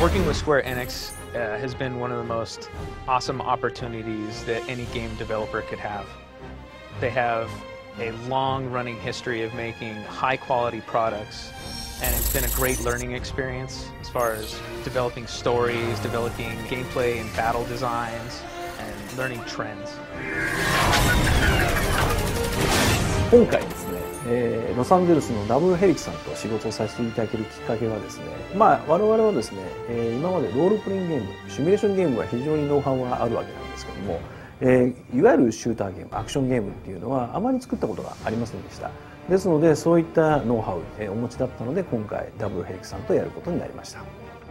Working with Square Enix has been one of the most awesome opportunities that any game developer could have. They have a long-running history of making high-quality products, and it's been a great learning experience as far as developing stories, developing gameplay and battle designs, and learning trends. 今回ですね、ロサンゼルスのダブルヘリクさんと仕事をさせていただけるきっかけはですね、我々はですね、今までロールプレイングゲーム、シミュレーションゲームは非常にノウハウがあるわけなんですけども、いわゆるシューターゲーム、アクションゲームっていうのはあまり作ったことがありませんでした。ですので、そういったノウハウ、お持ちだったので、今回ダブルヘリクさんとやることになりました。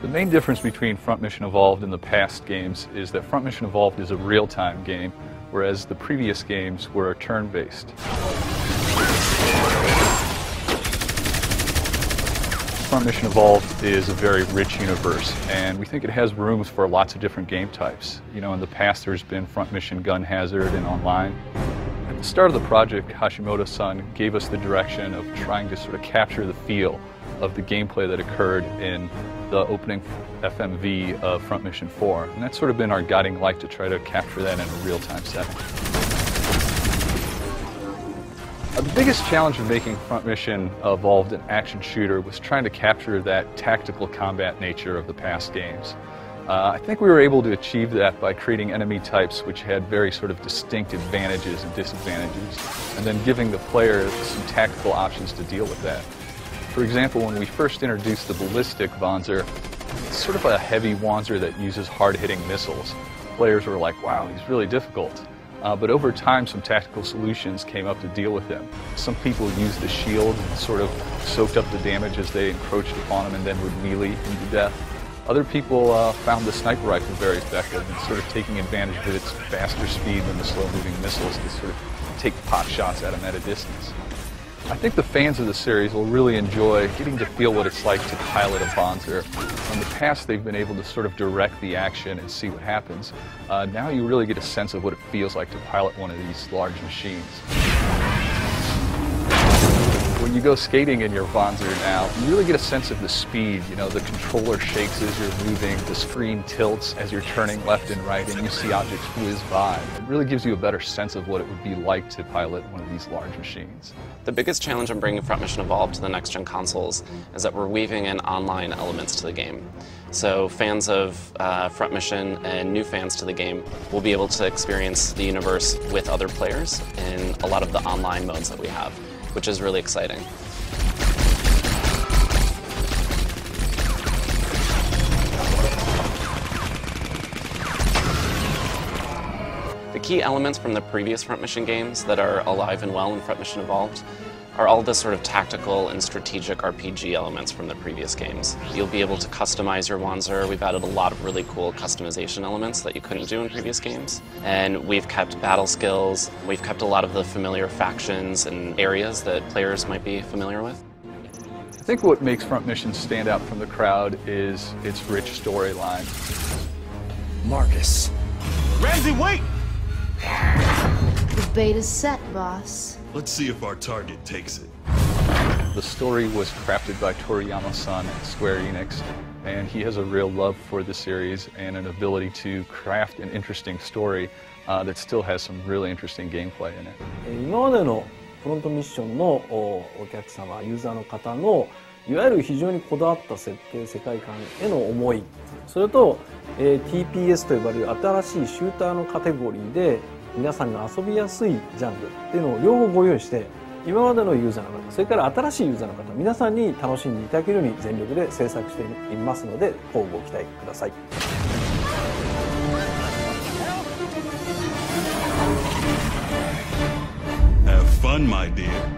The main difference between Front Mission Evolved and the past games is that Front Mission Evolved is a real-time game, whereas the previous games were turn-based. Front Mission Evolved is a very rich universe, and we think it has rooms for lots of different game types. You know, in the past there's been Front Mission Gun Hazard and online. At the start of the project, Hashimoto-san gave us the direction of trying to sort of capture the feel of the gameplay that occurred in the opening FMV of Front Mission 4, and that's sort of been our guiding light to try to capture that in a real-time setting. The biggest challenge of making Front Mission Evolved an action shooter was trying to capture that tactical combat nature of the past games. I think we were able to achieve that by creating enemy types which had very sort of distinct advantages and disadvantages, and then giving the player some tactical options to deal with that. For example, when we first introduced the ballistic Wanzer, it's sort of a heavy Wanzer that uses hard-hitting missiles. Players were like, wow, he's really difficult. But over time, some tactical solutions came up to deal with him. Some people used the shield and sort of soaked up the damage as they encroached upon him and then would melee him to death. Other people found the sniper rifle very effective and sort of taking advantage of its faster speed than the slow-moving missiles to sort of take pot shots at him at a distance. I think the fans of the series will really enjoy getting to feel what it's like to pilot a Wanzer. In the past, they've been able to sort of direct the action and see what happens. Now you really get a sense of what it feels like to pilot one of these large machines. When you go skating in your Wanzer now, you really get a sense of the speed. You know, the controller shakes as you're moving, the screen tilts as you're turning left and right, and you see objects whiz by. It really gives you a better sense of what it would be like to pilot one of these large machines. The biggest challenge in bringing Front Mission Evolved to the next-gen consoles is that we're weaving in online elements to the game. So fans of Front Mission and new fans to the game will be able to experience the universe with other players in a lot of the online modes that we have, which is really exciting. The key elements from the previous Front Mission games that are alive and well in Front Mission Evolved are all the sort of tactical and strategic RPG elements from the previous games. You'll be able to customize your Wanzer. We've added a lot of really cool customization elements that you couldn't do in previous games. And we've kept battle skills. We've kept a lot of the familiar factions and areas that players might be familiar with. I think what makes Front Mission stand out from the crowd is its rich storyline. Marcus. Ramsey, wait! The bait is set, boss. Let's see if our target takes it. The story was crafted by Toriyama-san at Square Enix, and he has a real love for the series and an ability to craft an interesting story that still has some really interesting gameplay in it. 今までのフロントミッションのお客様、ユーザーの方のいわゆる非常にこだわった設定、世界観への思い、それと、TPS と呼ばれる新しいシューターのカテゴリーで皆さんが遊びやすいジャンルっていうのを両方ご用意して、今までのユーザーの方、それから新しいユーザーの方、皆さんに楽しんでいただけるように全力で制作していますので、ご期待ください。Have fun, my dear.